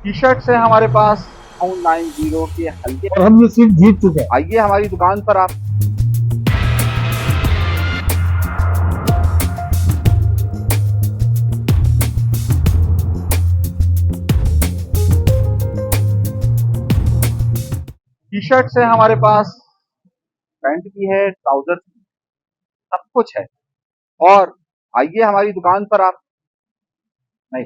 T shirt है हमारे पास 90 के हल्के। और हम ये सीट जीत चुके हैं। आइए हमारी दुकान पर आप टी शर्ट है हमारे पास, पैंट भी है, ट्राउजर, सब कुछ है। और आइए हमारी दुकान पर आप। नहीं,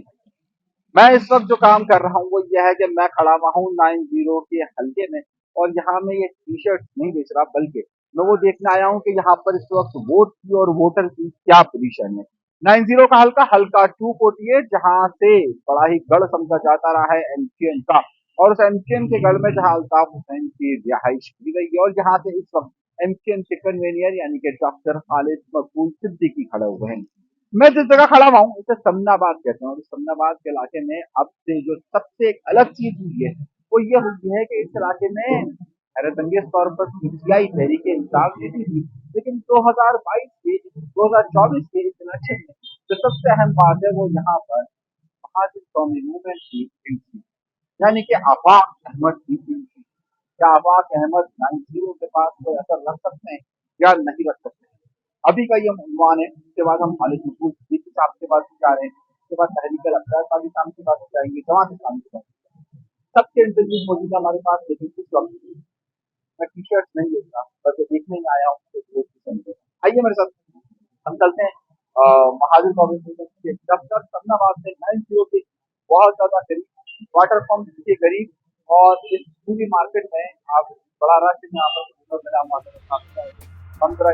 मैं इस वक्त जो काम कर रहा हूँ वो यह है कि मैं खड़ा हुआ हूँ 90 के हल्के में, और यहाँ मैं ये टी शर्ट नहीं बेच रहा, बल्कि मैं वो देखने आया हूँ कि यहाँ पर इस वक्त वोट की और वोटर की क्या पोजीशन है। 90 का हल्का हल्का 248, जहाँ से बड़ा ही गढ़ समझा जाता रहा है एमकेएम का, और उस एमकेएम के गढ़ में जहाँ अल्ताफ हुसैन की रिहाइश की गई है, और जहाँ से इस वक्त एमकेएम के कन्वेनियर यानी कि डॉक्टर खालिद मकबूल सिद्दीकी खड़े हुए हैं। मैं जिस जगह खड़ा हुआ हूँ उसे समनाबाद कहते हैं, और इस समनाबाद के इलाके में अब से जो सबसे एक अलग चीज हुई है वो ये हुई है कि इस इलाके में हैरतअंगेज तौर पर पीटीआई तहरीक इंसाफ जीती थी, लेकिन 2022 के 2024 के इस इलेक्शन में जो सबसे अहम बात है वो यहाँ पर महाजिर कौमी मूवमेंट की एंट्री, यानी कि आफाक अहमद की एंट्री। क्या आफाक अहमद 90 के पास कोई असर रख सकते हैं या नहीं रख सकते? अभी का ये उन्वान है। उसके बाद हम खालिद मकबूल सिद्दीकी साहब के पास जा रहे हैं, उसके बाद तहरीक अफ्तार पाकिस्तान के पास जाएंगे, जमात इस्लामी के पास। सबके इंटरव्यू मौजूद है हमारे पास, लेकिन इस वक्त मैं टी शर्ट नहीं लेता, बस ये देखने में आया हूँ। आइए मेरे साथ हम चलते हैं महाजिर कौमी के दफ्तर समनाबाद में 90 के बहुत ज्यादा करीब, वाटर पंप के करीब, और इस पूरी मार्केट में आप बड़ा रश है यहाँ पर। मेरा माता 15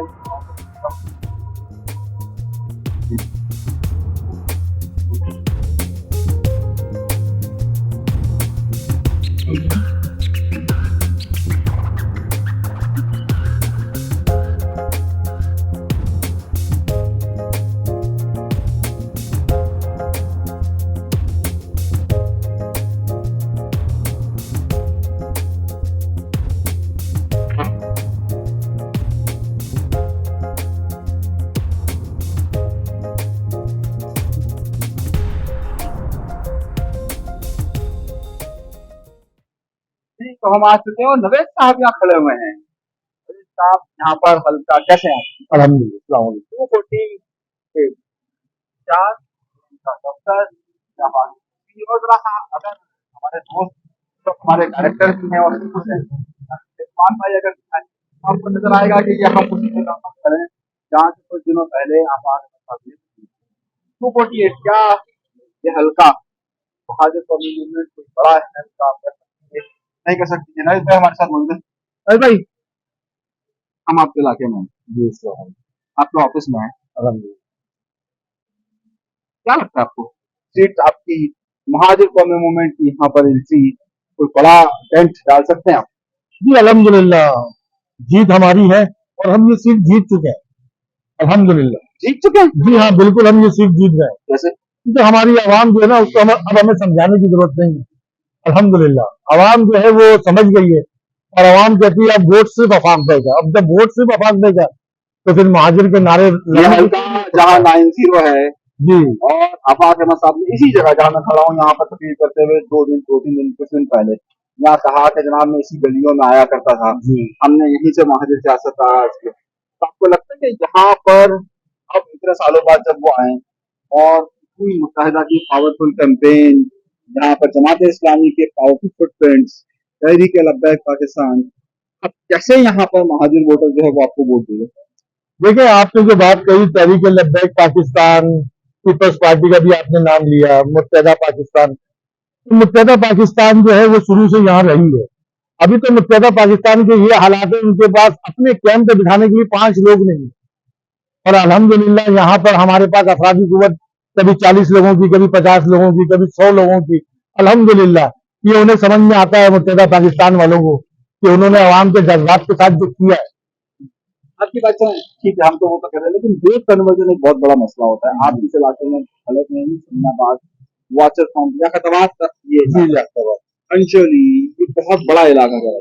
जी, तो हम आ चुके हैं और नवेद साहब यहाँ खड़े हुए हैं। नवेद साहब यहाँ पर हल्का कैसे हैं आप? अल्हम्दुलिल्लाह। 240 चार डॉक्टर अगर हमारे दोस्त तो हमारे डायरेक्टर भी हैं और खुद हैं इरफान भाई, अगर आपको नजर आएगा कि ये हम उसी जगह पर खड़े हैं जहाँ से कुछ दिनों पहले आप आ रहे थे। 248 क्या ये हल्का हाजिर कौमी मूवमेंट कोई बड़ा अहम काम कर सकती है, नहीं कर सकती है? नरेश भाई हमारे साथ मौजूद है। नरेश भाई, हम आपके इलाके में हैं, जी सर। आपके ऑफिस में हैं, अल्हम्दुलिल्लाह। क्या लगता है आपको सीट आपकी महाजिर कौमी मूवमेंट की यहाँ पर एंट्री कोई बड़ा टेंट डाल सकते हैं आप? जी अल्हम्दुलिल्लाह, जीत हमारी है और हम ये सीट जीत चुके हैं। अल्हम्दुलिल्लाह। जीत चुके हैं? जी हाँ, बिल्कुल हम ये सीट जीत गए। जैसे क्योंकि हमारी आवाम जो है ना, उसको अब हमें समझाने की जरूरत नहीं है। अल्हम्दुलिल्लाह आवाम जो है वो समझ गई है, और आवाम कहती है अब वोट सिर्फ अफाक देगा। अब जब वोट सिर्फ अफाक देगा तो फिर महाजिर के नारे ये हल्का जहाँ 90 है जी, और आफाक अहमद साहब ने इसी जगह जहाँ मैं खड़ा हूँ यहाँ पर तकरीर करते हुए 2 दिन कुछ दिन पहले यहाँ कहा कि जनाब मैं इसी गलियों में आया करता था, हमने यहीं से महाजिर सियासत का आगाज किया। तो आपको लगता है कि यहाँ पर अब इतने सालों बाद जब वो आए और पूरी मुत्तहिदा की पावरफुल कैंपेन, यहाँ पर जमात इस्लामी के पावरफुल फुटप्रिंट्स, तहरीक लब्बैक पाकिस्तान, अब कैसे यहाँ पर महाजिर वोटर जो है वो आपको वोट देंगे? देखिए आपने जो बात कही तहरीक लब्बैक पाकिस्तान, पीपल्स पार्टी का भी आपने नाम लिया, मुत्तहिदा पाकिस्तान। तो मुत्तहिदा पाकिस्तान जो है वो शुरू से यहाँ रही है। अभी तो मुत्तहिदा पाकिस्तान के ये हालात है, उनके पास अपने कैंप पे बिठाने के लिए 5 लोग नहीं, और अल्हम्दुलिल्लाह यहाँ पर हमारे पास अफरादी कुव्वत कभी 40 लोगों की, कभी 50 लोगों की, कभी 100 लोगों की। अल्हम्दुलिल्लाह ये उन्हें समझ में आता है मुत्तहिदा पाकिस्तान वालों को कि उन्होंने आवाम के जज्बात के साथ जो किया है। आपकी बात ठीक है, हम तो वो तो कर रहे हैं, लेकिन वेट कन्वर्जन एक बहुत बड़ा मसला होता है। आप इस इलाके में खड़क में ही समनाबाद वाटर पंप या खतवात तक ये अंशोली ये बहुत बड़ा इलाका है।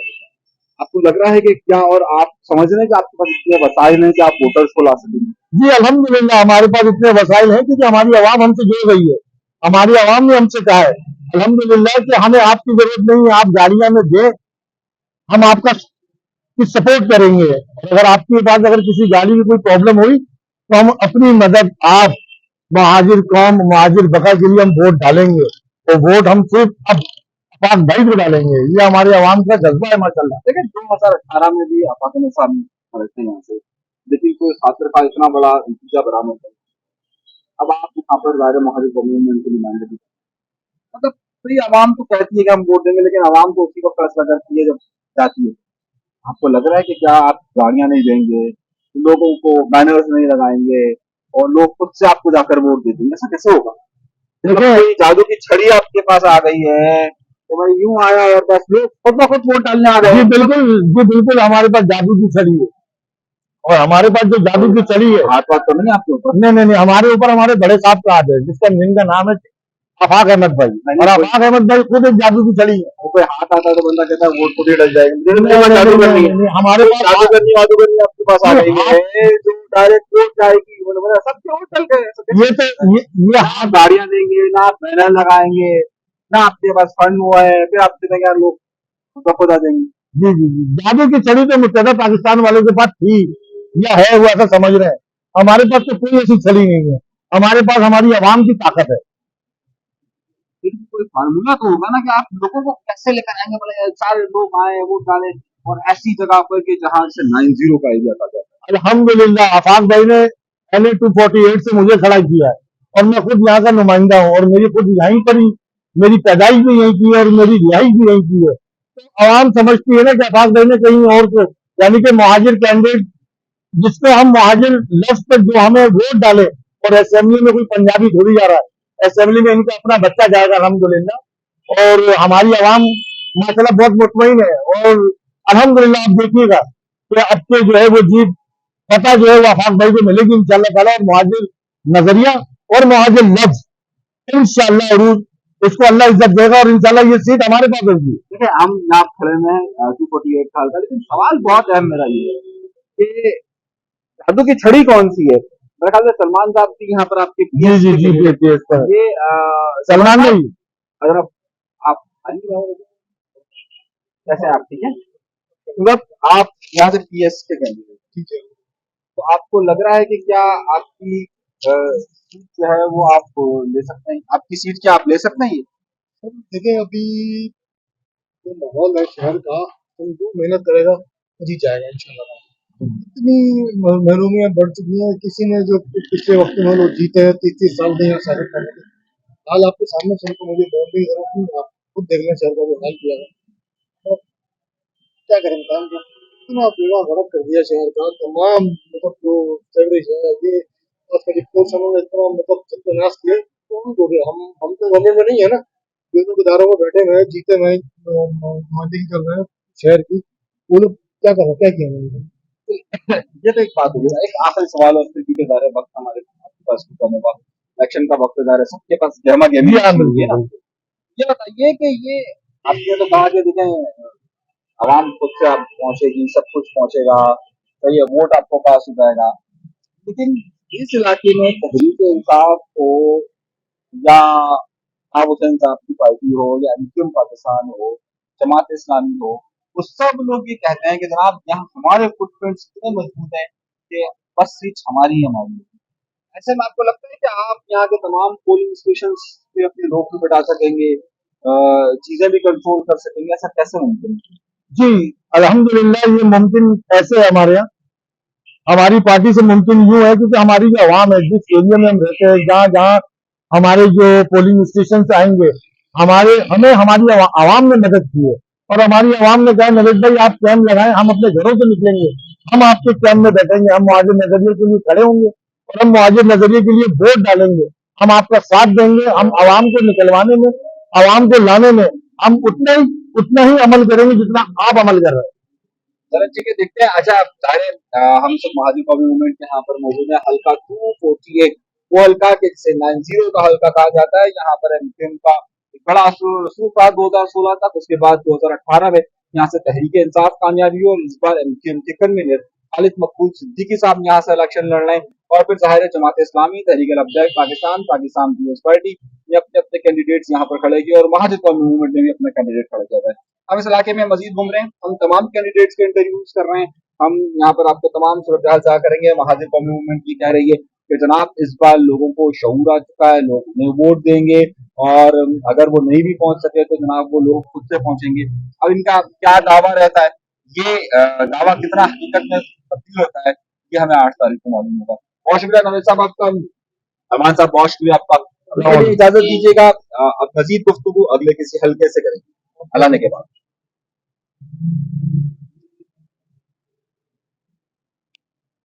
आपको लग रहा है कि क्या, और आप समझ रहे हैं कि आपके पास इतने वसाइल हैं कि आप वोटर्स को ला सकेंगे? जी अल्हम्दुलिल्लाह हमारे पास इतने वसाइल हैं क्योंकि हमारी आवाम हमसे जुड़ रही है। हमारी आवाम ने हमसे कहा है अल्हम्दुलिल्लाह कि हमें आपकी जरूरत नहीं है, आप गाड़ियां में दें, हम आपका की सपोर्ट करेंगे। और अगर आपके पास अगर किसी गाड़ी में कोई प्रॉब्लम हुई तो हम अपनी मदद आप महाजिर कौम महाजिर बका के लिए हम वोट डालेंगे। तो वोट हम सिर्फ अब पाक भाई को डालेंगे। ये हमारे आवाम का जज्बा है माशाल्लाह। देखिए 2018 में भी आफाक निसाब खड़े थे यहाँ से, लेकिन कोई खातिर का इतना बड़ा नतीजा बरामद नहीं। अब आप यहाँ पर ज़ाहिर मोहर्रिस मूवमेंट के नुमाइंदे भी, मतलब पूरी आवाम तो कहती है कि हम वोट देंगे, लेकिन आवाम तो उसी को फैसला करती है जब जाती है। आपको लग रहा है कि क्या आप गाड़ियां नहीं देंगे, लोगों को बैनर्स नहीं लगाएंगे और लोग खुद से आपको जाकर वोट दे देंगे, ऐसा कैसे होगा? मतलब देखिए कोई जादू की छड़ी आपके पास आ गई है तो भाई यूं आया और बस लोग खुद ब खुद वोट डालने आ गए जी हैं। बिल्कुल हमारे पास जादू की छड़ी है। और हमारे पास जो जादू की छड़ी है, हाथ बात तो नहीं आपके ऊपर? नहीं हमारे ऊपर हमारे बड़े साहब का हाथ है, जिनका नाम है आफाक अहमद भाई। नहीं और नहीं, कोई आफाक अहमद भाई खुद एक जादू की छड़ी है। कोई हाथ आता है तो बंदा कहता है वोट खुद ही डल जाएगा, मुझे तो नहीं नहीं नहीं जादू नहीं, करनी नहीं, है। नहीं, हमारे कोई पास जादू करनी आपके पास आ ये गई हाथ है जो डायरेक्ट वोट जाएगी, बोले सबके वोट डल गए, ऐसा कैसे? ये तो ये ना आप हाथ गाड़ियां देंगे, ना आप बैनर लगाएंगे, ना आपके पास फंड हुआ है, फिर आप कहेंगे यार लोग खुद ब खुद आ जाएंगे। जी जादू की छड़ी तो मुत्तहदा पाकिस्तान वालों के पास थी या है, वो ऐसा समझ रहे हैं। हमारे पास तो कोई ऐसी छड़ी नहीं है। हमारे पास हमारी आवाम की ताकत है। फिर भी कोई फार्मूला तो होगा ना कि आप लोगों को कैसे लेकर आएंगे, बोले सारे लोग आए वोट डाले और ऐसी जगह पर कि जहां से 90 का एरिया था जाता अल्हम्दुलिल्लाह आफाक भाई ने LA-248 से मुझे खड़ा किया है और मैं खुद यहाँ का नुमाइंदा हूँ और मेरी खुद यहीं पर ही मेरी पैदाइश भी यहीं की है और मेरी रिहाइश भी यहीं की है। तो आवाम समझती है ना कि आफाक भाई ने कहीं और से, यानी कि मुहाजिर कैंडिडेट जिसको हम मुहाजिर लफ्ज पर जो हमें वोट डाले, और असेंबली में कोई पंजाबी थोड़ी जा रहा है, असेंबली में इनका अपना बच्चा जाएगा अल्हम्दुलिल्लाह। और हमारी आवाम माशाल्लाह बहुत मुतमईन है। और अल्हम्दुलिल्लाह आप देखिएगा कि अब के जो है वो जीत पता जो है वो आफाक भाई को मिलेगी इंशाल्लाह ताला। और मुहाजिर नजरिया और मुहाजिर लफ्ज इंशाल्लाह अरूज इसको अल्लाह इज्जत देगा और इंशाल्लाह ये सीट हमारे पास होगी। देखिए हम यहाँ खड़े में 248 साल का, लेकिन सवाल बहुत अहम मेरा ये है कि जादू की छड़ी कौन सी है? मेरे ख्याल से सलमान साहब की यहाँ पर आपके जी पीएस जी के जी लिए जी ये सलमान साहब, भाई अगर आप आइए कैसे आप ठीक है, मतलब आप यहाँ से पीएस के कैंडिडेट ठीक है, तो आपको लग रहा है कि क्या आपकी सीट जो है वो आप ले सकते हैं, आपकी सीट क्या आप ले सकते हैं? देखिए अभी जो माहौल है शहर का, हम जो मेहनत करेगा वो जीत जाएगा इंशाल्लाह। इतनी महरूमियां बढ़ चुकी हैं, किसी ने जो पिछले वक्त में लोग जीते हैं 30-30 साल नहीं साबित करने के। हाल आपके सामने शहर को मुझे बोलने की जरूरत नहीं, आप खुद देख लें शहर का जो हाल किया है। और क्या करें काम का इतना बेड़ा गर्क कर दिया शहर का, तमाम मतलब जो सेवरेज है ये आज का जितने समय में इतना मतलब सत्यानाश किए तो हो गया। हम तो गवर्नमेंट में नहीं है ना, जो लोग इदारों में बैठे हुए हैं जीते हुए नुमाइंदगी कर रहे हैं शहर की, वो लोग क्या कर रहे हैं, क्या किया उन्होंने? ये तो एक बात होगी। एक आखिरी सवाल और फिर भी ज़ाहिर है वक्त हमारे पास भी कम होगा, इलेक्शन का वक्त ज़ाहिर है सबके पास गहमा गहमी जी हाँ शुरू होगी बिल्कुल ना। बिल्कुल। ये बताइए कि ये आपने तो कहा कि देखें आवाम खुद से आप पहुंचेगी, सब कुछ पहुंचेगा, तो ये वोट आपको पास हो जाएगा, लेकिन इस इलाके में तहरीक इंसाफ हो या आप हुसैन साहब की पार्टी हो या एमक्यूएम पाकिस्तान हो, जमात इस्लामी हो, वो सब लोग ये कहते हैं कि जनाब यहाँ हमारे फुटप्रिंट्स इतने मजबूत हैं कि बस सीट हमारी ही हमारी है। ऐसे में आपको लगता है कि आप यहाँ के तमाम पोलिंग स्टेशन पे अपने लोग भी बैठा सकेंगे, चीजें भी कंट्रोल कर सकेंगे, ऐसा कैसे मुमकिन है? जी अल्हम्दुलिल्लाह ये मुमकिन ऐसे है हमारे यहाँ, हमारी पार्टी से मुमकिन यूं है क्योंकि हमारी जो आवाम है जिस एरिया में हम रहते हैं, जहाँ जहाँ हमारे जो पोलिंग स्टेशन आएंगे, हमारे हमें हमारी आवाम ने मदद की है। और हमारी आवाम ने कहा नरेश भाई आप कैंप लगाएं, हम अपने घरों से निकलेंगे, हम आपके कैंप में बैठेंगे, हम मुहाजिर नजरिए के लिए खड़े होंगे और हम मुहाजिर नजरिए के लिए वोट डालेंगे, हम आपका साथ देंगे। हम आवाम को निकलवाने में, आवाम को लाने में हम उतना ही अमल करेंगे जितना आप अमल कर रहे हैं। चलो ठीक है, देखते हैं। अच्छा सारे हम सब महाजन कॉमी मूवमेंट के यहाँ पर मौजूद है हल्का 248, वो हल्का के जिसे 90 का हल्का कहा जाता है। यहाँ पर एमक्यूएम का एक बड़ा सूर था 2016 तक, उसके बाद 2018 में यहाँ से तहरीक इंसाफ कामयाबी हुई और इस बार एमक्यूएम के कन्वीनर खालिद मकबूल सिद्दीकी साहब यहाँ से इलेक्शन लड़ रहे हैं और फिर जाहिर है जमात इस्लामी, तहरीक लब्बैक पाकिस्तान, पाकिस्तान पीपल्स पार्टी ये अपने अपने कैंडिडेट्स यहाँ पर खड़े किए और महाजिर कौमी मूवमेंट ने भी अपने कैंडिडेट खड़े किए हुए हैं। हम इस इलाके में मजीद घूम रहे हैं, हम तमाम कैंडिडेट्स के इंटरव्यूज कर रहे हैं, हम यहाँ पर आपको तमाम सूरत हाल जाहिर करेंगे। महाजिर कौमी मूवमेंट की कह रही है कि जनाब इस बार लोगों को शऊर आ चुका है, लोग उन्हें वोट देंगे और अगर वो नहीं भी पहुंच सके तो जनाब वो लोग खुद से पहुंचेंगे। अब इनका क्या दावा रहता है, ये दावा कितना हकीकत में तब्दील होता है, ये हमें 8 तारीख को मालूम होगा। बहुत शुक्रिया नवीद साहब आपका, अरमान साहब बहुत शुक्रिया आपका। अभी के लिए इजाजत दीजिएगा, अब मजीद गुफ्तगू अगले किसी हल्के से करेंगे अलाने के बाद।